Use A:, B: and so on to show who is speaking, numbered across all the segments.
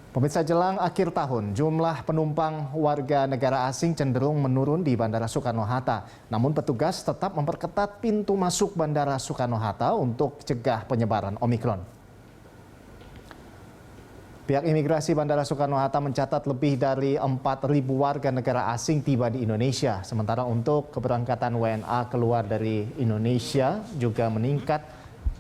A: Pemirsa, jelang akhir tahun, jumlah penumpang warga negara asing cenderung menurun di Bandara Soekarno-Hatta. Namun petugas tetap memperketat pintu masuk Bandara Soekarno-Hatta untuk cegah penyebaran Omikron. Pihak imigrasi Bandara Soekarno-Hatta mencatat lebih dari 4.000 warga negara asing tiba di Indonesia. Sementara untuk keberangkatan WNA keluar dari Indonesia juga meningkat,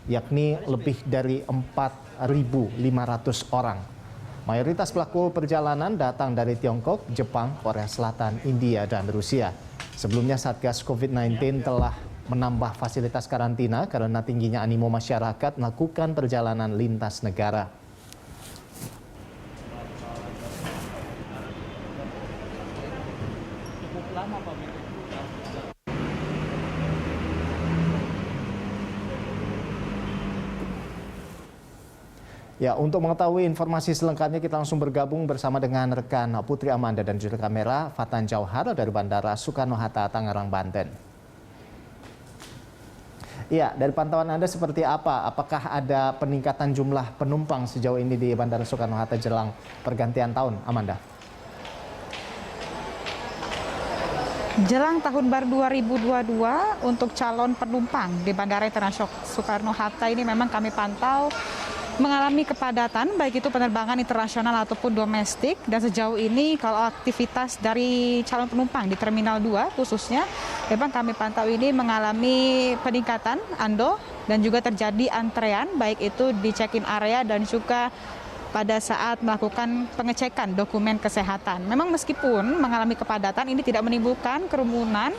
A: yakni lebih dari 4.500 orang. Mayoritas pelaku perjalanan datang dari Tiongkok, Jepang, Korea Selatan, India, dan Rusia. Sebelumnya Satgas COVID-19 telah menambah fasilitas karantina karena tingginya animo masyarakat melakukan perjalanan lintas negara.
B: Cukup lama, Pak.
A: Ya, untuk mengetahui informasi selengkapnya kita langsung bergabung bersama dengan rekan Putri Amanda dan juru kamera Fatan Jauhar dari Bandara Soekarno-Hatta, Tangerang, Banten. Ya, dari pantauan Anda seperti apa? Apakah ada peningkatan jumlah penumpang sejauh ini di Bandara Soekarno-Hatta jelang pergantian tahun, Amanda?
C: Jelang tahun baru 2022 untuk calon penumpang di Bandara Internasional Soekarno-Hatta ini memang kami pantau mengalami kepadatan, baik itu penerbangan internasional ataupun domestik. Dan sejauh ini kalau aktivitas dari calon penumpang di Terminal 2 khususnya, memang kami pantau ini mengalami peningkatan, Ando, dan juga terjadi antrean, baik itu di check-in area dan juga pada saat melakukan pengecekan dokumen kesehatan. Memang meskipun mengalami kepadatan, ini tidak menimbulkan kerumunan.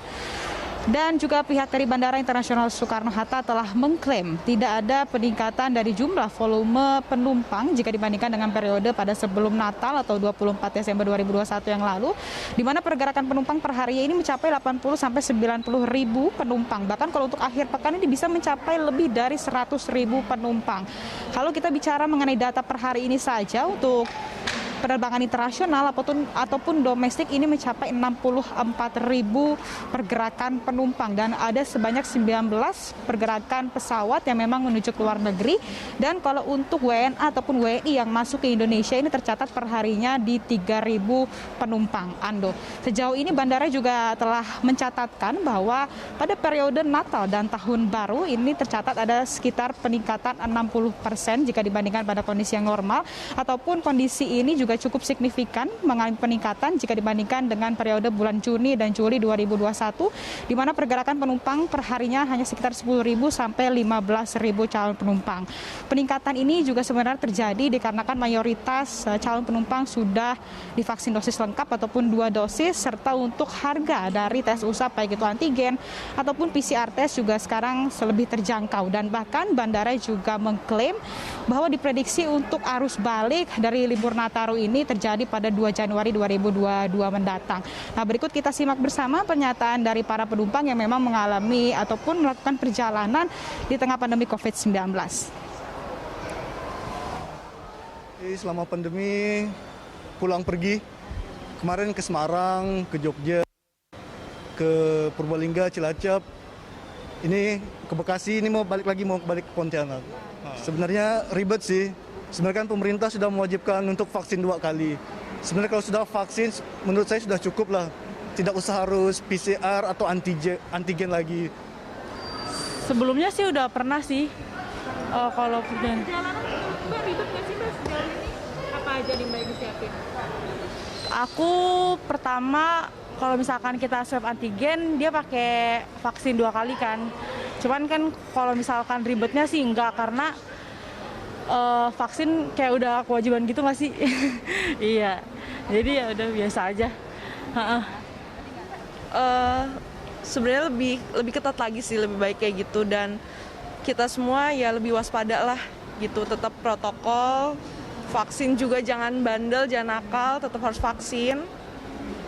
C: Dan juga pihak dari Bandara Internasional Soekarno-Hatta telah mengklaim tidak ada peningkatan dari jumlah volume penumpang jika dibandingkan dengan periode pada sebelum Natal atau 24 Desember 2021 yang lalu, di mana pergerakan penumpang per hari ini mencapai 80-90 ribu penumpang. Bahkan kalau untuk akhir pekan ini bisa mencapai lebih dari 100 ribu penumpang. Kalau kita bicara mengenai data per hari ini saja untuk penerbangan internasional ataupun domestik ini mencapai 64.000 pergerakan penumpang dan ada sebanyak 19 pergerakan pesawat yang memang menuju ke luar negeri. Dan kalau untuk WNA ataupun WNI yang masuk ke Indonesia ini tercatat perharinya di 3.000 penumpang, Ando. Sejauh ini bandara juga telah mencatatkan bahwa pada periode Natal dan Tahun Baru ini tercatat ada sekitar peningkatan 60% jika dibandingkan pada kondisi yang normal, ataupun kondisi ini juga cukup signifikan mengalami peningkatan jika dibandingkan dengan periode bulan Juni dan Juli 2021, di mana pergerakan penumpang perharinya hanya sekitar 10.000 sampai 15.000 calon penumpang. Peningkatan ini juga sebenarnya terjadi dikarenakan mayoritas calon penumpang sudah divaksin dosis lengkap ataupun 2 dosis, serta untuk harga dari tes usap baik itu antigen ataupun PCR test juga sekarang lebih terjangkau. Dan bahkan bandara juga mengklaim bahwa diprediksi untuk arus balik dari libur Nataru ini terjadi pada 2 Januari 2022 mendatang. Nah, berikut kita simak bersama pernyataan dari para penumpang yang memang mengalami ataupun melakukan perjalanan di tengah pandemi COVID-19.
D: Selama pandemi pulang pergi, kemarin ke Semarang, ke Jogja, ke Purbalingga, Cilacap, ini ke Bekasi, ini mau balik ke Pontianak. Sebenarnya ribet sih. Sebenarnya kan pemerintah sudah mewajibkan untuk vaksin 2 kali. Sebenarnya kalau sudah vaksin, menurut saya sudah cukup lah. Tidak usah harus PCR atau antigen lagi.
E: Sebelumnya sih udah pernah sih. Kalau
F: perjalanan Mbak ribet nggak sih Mbak sejauh ini? Apa aja nih Mbak yang disiapin?
E: aku pertama kalau misalkan kita swab antigen dia pakai vaksin 2 kali kan. Cuman kan kalau misalkan ribetnya sih enggak, karena vaksin kayak udah kewajiban gitu nggak sih? Iya, jadi ya udah biasa aja.
G: Sebenarnya lebih ketat lagi sih, lebih baik kayak gitu, dan kita semua ya lebih waspada lah gitu, tetap protokol, vaksin juga jangan bandel, jangan nakal, tetap harus vaksin.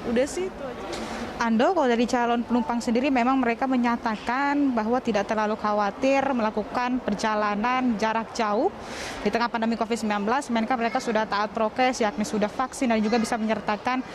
G: Udah sih itu aja.
C: Ando, kalau dari calon penumpang sendiri memang mereka menyatakan bahwa tidak terlalu khawatir melakukan perjalanan jarak jauh di tengah pandemi COVID-19, mereka sudah taat prokes, yakni sudah vaksin dan juga bisa menyertakan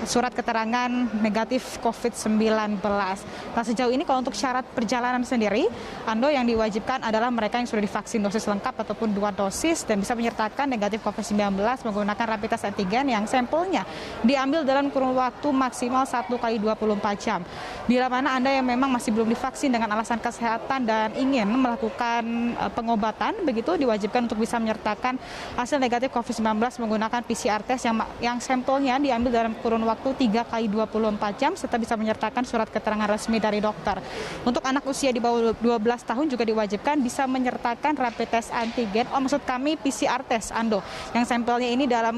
C: surat keterangan negatif COVID-19. Nah, sejauh ini kalau untuk syarat perjalanan sendiri, Ando, yang diwajibkan adalah mereka yang sudah divaksin dosis lengkap ataupun 2 dosis dan bisa menyertakan negatif COVID-19 menggunakan rapid test antigen yang sampelnya diambil dalam kurun waktu maksimal 1 kali 24 jam. Bila mana Anda yang memang masih belum divaksin dengan alasan kesehatan dan ingin melakukan pengobatan, begitu diwajibkan untuk bisa menyertakan hasil negatif COVID-19 menggunakan PCR test yang sampelnya diambil dalam kurun waktu 3 kali 24 jam serta bisa menyertakan surat keterangan resmi dari dokter. Untuk anak usia di bawah 12 tahun juga diwajibkan bisa menyertakan rapid test antigen, maksud kami PCR test, Ando, yang sampelnya ini dalam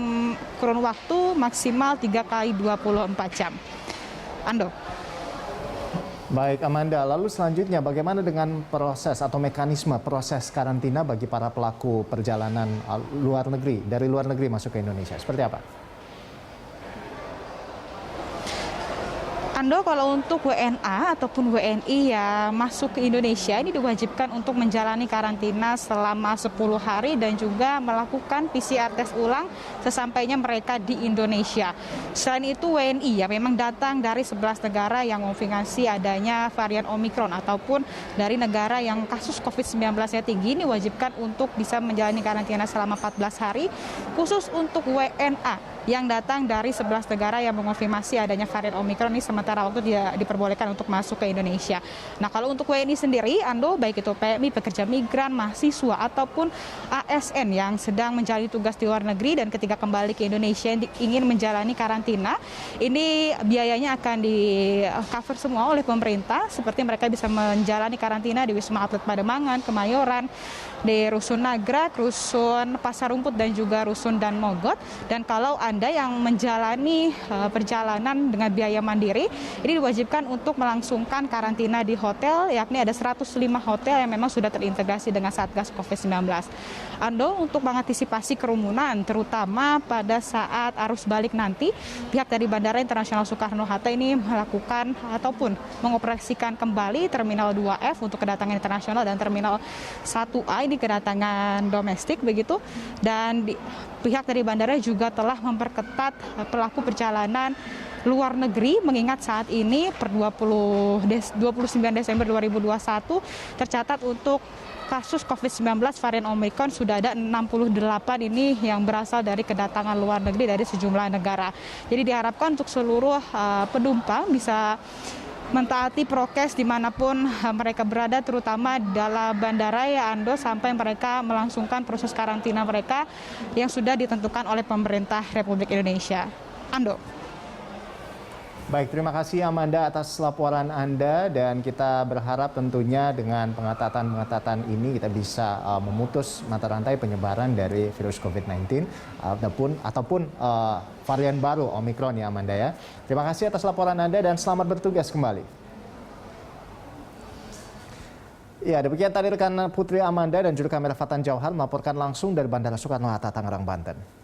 C: kurun waktu maksimal 3 kali 24 jam. Ando.
A: Baik Amanda, lalu selanjutnya bagaimana dengan proses atau mekanisme proses karantina bagi para pelaku perjalanan luar negeri, dari luar negeri masuk ke Indonesia? Seperti apa?
C: Ando, kalau untuk WNA ataupun WNI yang masuk ke Indonesia ini diwajibkan untuk menjalani karantina selama 10 hari dan juga melakukan PCR tes ulang sesampainya mereka di Indonesia. Selain itu WNI ya memang datang dari 11 negara yang mengonfirmasi adanya varian Omikron ataupun dari negara yang kasus COVID-19-nya tinggi, ini diwajibkan untuk bisa menjalani karantina selama 14 hari. Khusus untuk WNA yang datang dari 11 negara yang mengonfirmasi adanya varian Omikron ini sementara waktu dia diperbolehkan untuk masuk ke Indonesia. Nah, kalau untuk WNI sendiri, Ando, baik itu PMI, pekerja migran, mahasiswa ataupun ASN yang sedang menjalani tugas di luar negeri dan ketika kembali ke Indonesia ingin menjalani karantina, ini biayanya akan di-cover semua oleh pemerintah, seperti mereka bisa menjalani karantina di Wisma Atlet Pademangan, Kemayoran, di Rusun Nagrak, Rusun Pasar Rumput dan juga Rusun Dan Mogot. Dan kalau Anda yang menjalani perjalanan dengan biaya mandiri, ini diwajibkan untuk melangsungkan karantina di hotel, yakni ada 105 hotel yang memang sudah terintegrasi dengan Satgas COVID-19. Ando, untuk mengantisipasi kerumunan, terutama pada saat arus balik nanti, pihak dari Bandara Internasional Soekarno-Hatta ini melakukan ataupun mengoperasikan kembali Terminal 2F untuk kedatangan internasional dan Terminal 1A ini kedatangan domestik begitu, dan pihak dari bandara juga telah memperketat pelaku perjalanan luar negeri, mengingat saat ini per 29 Desember 2021 tercatat untuk kasus COVID-19 varian Omicron sudah ada 68 ini yang berasal dari kedatangan luar negeri dari sejumlah negara. Jadi diharapkan untuk seluruh penumpang bisa mentaati prokes dimanapun mereka berada, terutama dalam bandara ya Ando, sampai mereka melangsungkan proses karantina mereka yang sudah ditentukan oleh pemerintah Republik Indonesia. Ando.
A: Baik, terima kasih Amanda atas laporan Anda, dan kita berharap tentunya dengan pengetatan ini kita bisa memutus mata rantai penyebaran dari virus COVID-19 ataupun varian baru Omikron ya Amanda ya. Terima kasih atas laporan Anda dan selamat bertugas kembali. Ya, demikian tadi rekan Putri Amanda dan juru kamera Fatan Jauhar melaporkan langsung dari Bandara Soekarno-Hatta, Tangerang, Banten.